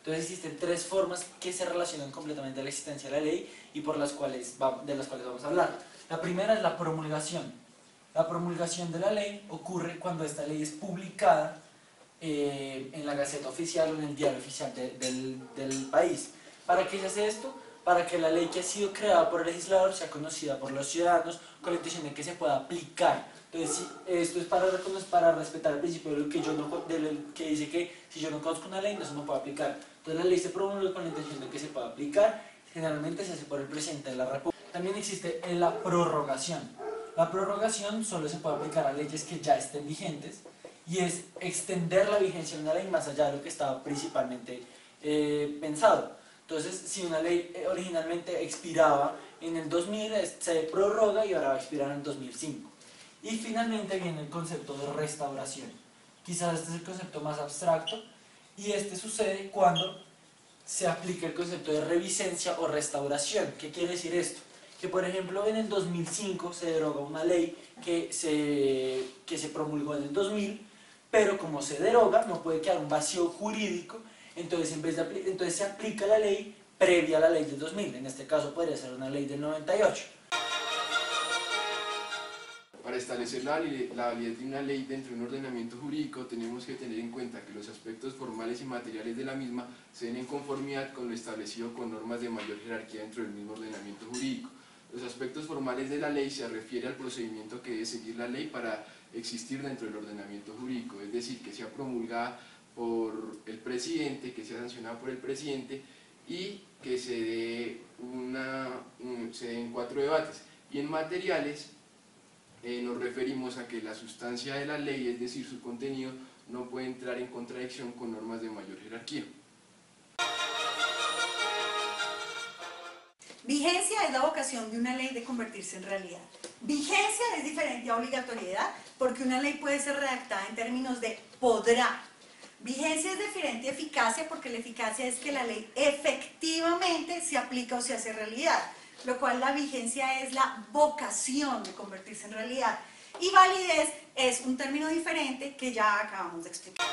Entonces existen tres formas que se relacionan completamente a la existencia de la ley y de las cuales vamos a hablar. La primera es la promulgación. La promulgación de la ley ocurre cuando esta ley es publicada en la Gaceta Oficial o en el diario oficial del país. ¿Para qué se hace esto? Para que la ley que ha sido creada por el legislador sea conocida por los ciudadanos con la intención de que se pueda aplicar. Entonces, esto es para respetar el principio de lo que dice que si yo no conozco una ley, no se me puede aplicar. Entonces la ley se promulga con la intención de que se pueda aplicar, generalmente se hace por el presidente de la República. También existe la prorrogación. La prorrogación solo se puede aplicar a leyes que ya estén vigentes y es extender la vigencia de una ley más allá de lo que estaba principalmente pensado. Entonces, si una ley originalmente expiraba en el 2000, se prorroga y ahora va a expirar en el 2005. Y finalmente viene el concepto de restauración. Quizás este es el concepto más abstracto y este sucede cuando se aplica el concepto de revisencia o restauración. ¿Qué quiere decir esto? Que por ejemplo en el 2005 se deroga una ley que se promulgó en el 2000, pero como se deroga no puede quedar un vacío jurídico, entonces, entonces se aplica la ley previa a la ley del 2000, en este caso podría ser una ley del 98. Para establecer la validez de una ley dentro de un ordenamiento jurídico tenemos que tener en cuenta que los aspectos formales y materiales de la misma se den en conformidad con lo establecido con normas de mayor jerarquía dentro del mismo ordenamiento jurídico. Los aspectos formales de la ley se refiere al procedimiento que debe seguir la ley para existir dentro del ordenamiento jurídico, es decir, que sea promulgada por el presidente, que sea sancionada por el presidente y que se den 4 debates. Y en materiales nos referimos a que la sustancia de la ley, es decir, su contenido, no puede entrar en contradicción con normas de mayor jerarquía. Vigencia es la vocación de una ley de convertirse en realidad. Vigencia es diferente a obligatoriedad porque una ley puede ser redactada en términos de podrá. Vigencia es diferente a eficacia porque la eficacia es que la ley efectivamente se aplica o se hace realidad, lo cual la vigencia es la vocación de convertirse en realidad. Y validez es un término diferente que ya acabamos de explicar.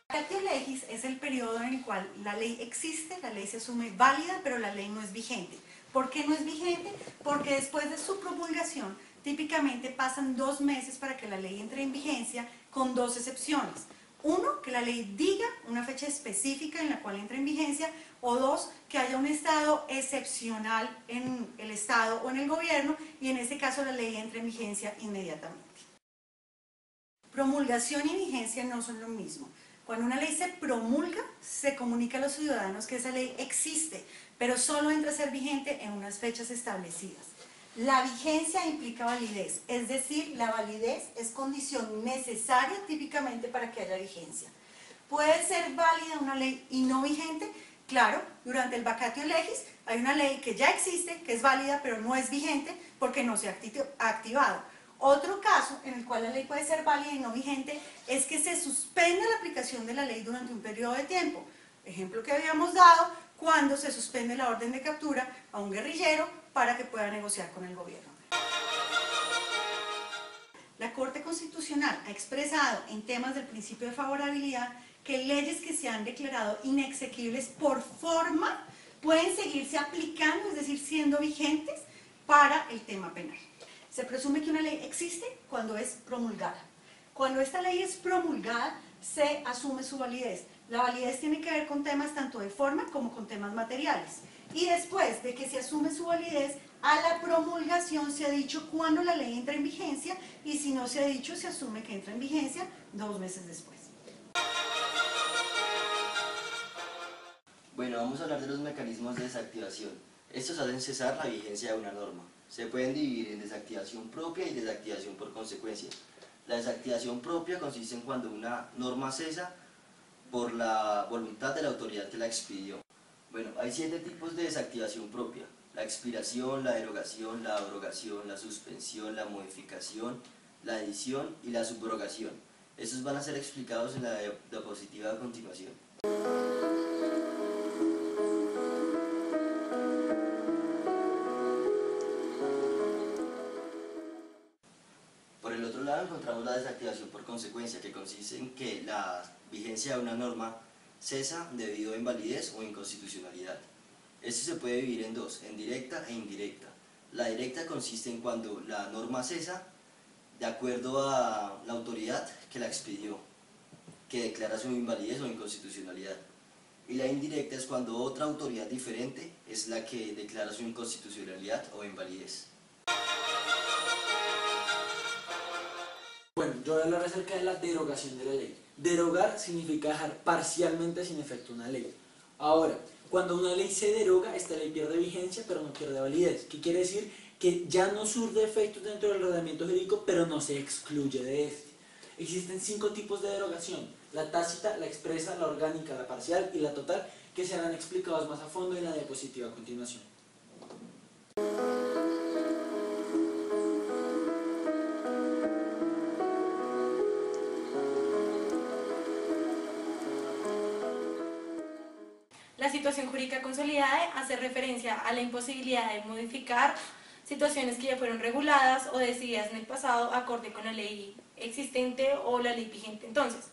Vacatio legis es el periodo en el cual la ley existe, la ley se asume válida, pero la ley no es vigente. ¿Por qué no es vigente? Porque después de su promulgación, típicamente pasan 2 meses para que la ley entre en vigencia, con 2 excepciones. 1, que la ley diga una fecha específica en la cual entra en vigencia, o 2, que haya un estado excepcional en el estado o en el gobierno, y en este caso la ley entra en vigencia inmediatamente. Promulgación y vigencia no son lo mismo. Cuando una ley se promulga, se comunica a los ciudadanos que esa ley existe, pero solo entra a ser vigente en unas fechas establecidas. La vigencia implica validez, es decir, la validez es condición necesaria típicamente para que haya vigencia. ¿Puede ser válida una ley y no vigente? Claro, durante el vacatio legis hay una ley que ya existe, que es válida, pero no es vigente porque no se ha activado. Otro caso en el cual la ley puede ser válida y no vigente es que se suspende la aplicación de la ley durante un periodo de tiempo. Ejemplo que habíamos dado cuando se suspende la orden de captura a un guerrillero para que pueda negociar con el gobierno. La Corte Constitucional ha expresado en temas del principio de favorabilidad que leyes que se han declarado inexequibles por forma pueden seguirse aplicando, es decir, siendo vigentes para el tema penal. Se presume que una ley existe cuando es promulgada. Cuando esta ley es promulgada, se asume su validez. La validez tiene que ver con temas tanto de forma como con temas materiales. Y después de que se asume su validez, a la promulgación se ha dicho cuándo la ley entra en vigencia y si no se ha dicho, se asume que entra en vigencia 2 meses después. Bueno, vamos a hablar de los mecanismos de desactivación. Estos hacen cesar la vigencia de una norma. Se pueden dividir en desactivación propia y desactivación por consecuencia. La desactivación propia consiste en cuando una norma cesa por la voluntad de la autoridad que la expidió. Bueno, hay 7 tipos de desactivación propia: la expiración, la derogación, la abrogación, la suspensión, la modificación, la edición y la subrogación. Estos van a ser explicados en la diapositiva a continuación. Por el otro lado encontramos la desactivación por consecuencia, que consiste en que la vigencia de una norma cesa debido a invalidez o inconstitucionalidad. Esto se puede dividir en dos, en directa e indirecta. La directa consiste en cuando la norma cesa de acuerdo a la autoridad que la expidió, que declara su invalidez o inconstitucionalidad. Y la indirecta es cuando otra autoridad diferente es la que declara su inconstitucionalidad o invalidez. Bueno, yo voy a hablar acerca de la derogación de la ley. Derogar significa dejar parcialmente sin efecto una ley. Ahora, cuando una ley se deroga, esta ley pierde vigencia, pero no pierde validez. ¿Qué quiere decir? Que ya no surte efectos dentro del ordenamiento jurídico, pero no se excluye de este. Existen 5 tipos de derogación: la tácita, la expresa, la orgánica, la parcial y la total, que serán explicados más a fondo en la diapositiva a continuación. La situación jurídica consolidada hace referencia a la imposibilidad de modificar situaciones que ya fueron reguladas o decididas en el pasado acorde con la ley existente o la ley vigente. Entonces,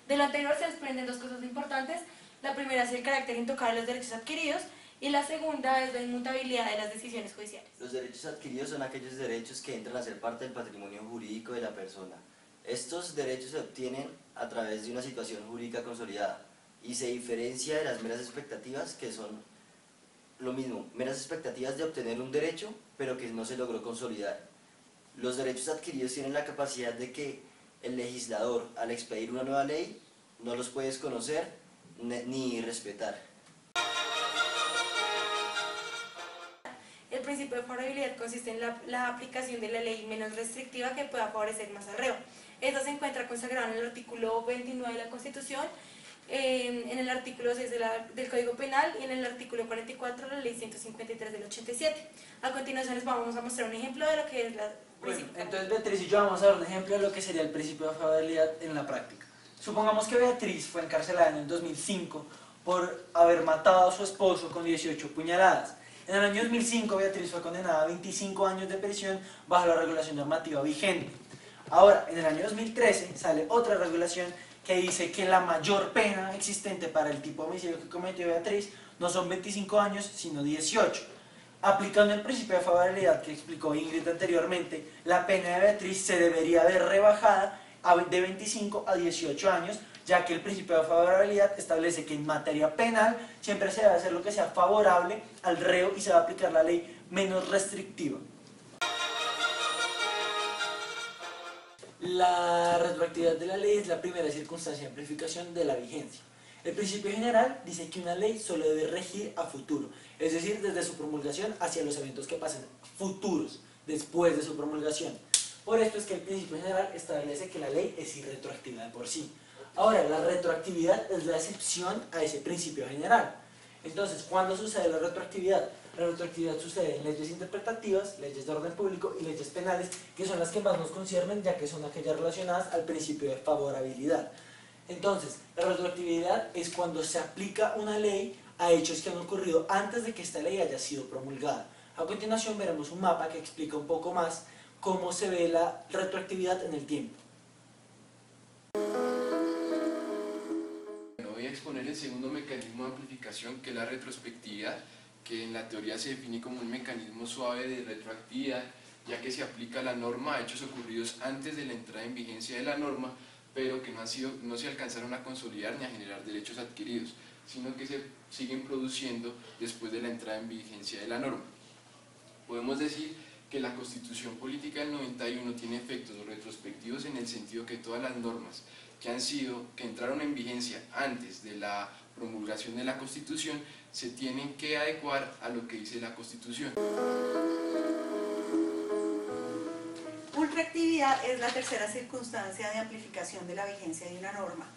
de lo anterior se desprenden 2 cosas importantes. La primera es el carácter intocable de los derechos adquiridos y la segunda es la inmutabilidad de las decisiones judiciales. Los derechos adquiridos son aquellos derechos que entran a ser parte del patrimonio jurídico de la persona. Estos derechos se obtienen a través de una situación jurídica consolidada y se diferencia de las meras expectativas, que son lo mismo, meras expectativas de obtener un derecho, pero que no se logró consolidar. Los derechos adquiridos tienen la capacidad de que el legislador, al expedir una nueva ley, no los puede desconocer ni respetar. El principio de favorabilidad consiste en la aplicación de la ley menos restrictiva que pueda favorecer más al reo. Esto se encuentra consagrado en el artículo 29 de la Constitución, en el artículo 6 del Código Penal y en el artículo 44 de la Ley 153 del 87. A continuación les vamos a mostrar un ejemplo de lo que es la Bueno, entonces Beatriz y yo vamos a dar un ejemplo de lo que sería el principio de favorabilidad en la práctica. Supongamos que Beatriz fue encarcelada en el 2005 por haber matado a su esposo con 18 puñaladas. En el año 2005 Beatriz fue condenada a 25 años de prisión bajo la regulación normativa vigente. Ahora, en el año 2013 sale otra regulación que dice que la mayor pena existente para el tipo de homicidio que cometió Beatriz no son 25 años, sino 18. Aplicando el principio de favorabilidad que explicó Ingrid anteriormente, la pena de Beatriz se debería ver rebajada de 25 a 18 años, ya que el principio de favorabilidad establece que en materia penal siempre se debe hacer lo que sea favorable al reo y se va a aplicar la ley menos restrictiva. La retroactividad de la ley es la primera circunstancia de amplificación de la vigencia. El principio general dice que una ley solo debe regir a futuro, es decir, desde su promulgación hacia los eventos que pasen futuros, después de su promulgación. Por esto es que el principio general establece que la ley es irretroactiva de por sí. Ahora, la retroactividad es la excepción a ese principio general. Entonces, ¿cuándo sucede la retroactividad? La retroactividad sucede en leyes interpretativas, leyes de orden público y leyes penales, que son las que más nos conciernen, ya que son aquellas relacionadas al principio de favorabilidad. Entonces, la retroactividad es cuando se aplica una ley a hechos que han ocurrido antes de que esta ley haya sido promulgada. A continuación veremos un mapa que explica un poco más cómo se ve la retroactividad en el tiempo. Voy a exponer el segundo mecanismo de amplificación, que es la retrospectividad, que en la teoría se define como un mecanismo suave de retroactividad, ya que se aplica la norma a hechos ocurridos antes de la entrada en vigencia de la norma, pero que no se alcanzaron a consolidar ni a generar derechos adquiridos, sino que se siguen produciendo después de la entrada en vigencia de la norma. Podemos decir que la Constitución Política del 91 tiene efectos retrospectivos en el sentido que todas las normas que entraron en vigencia antes de la promulgación de la Constitución se tienen que adecuar a lo que dice la Constitución. Ultraactividad es la tercera circunstancia de amplificación de la vigencia de una norma.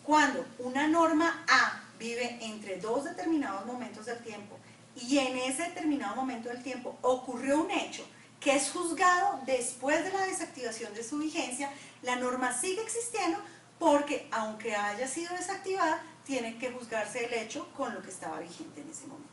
Cuando una norma A vive entre 2 determinados momentos del tiempo y en ese determinado momento del tiempo ocurrió un hecho que es juzgado después de la desactivación de su vigencia, la norma sigue existiendo porque, aunque haya sido desactivada, tiene que juzgarse el hecho con lo que estaba vigente en ese momento.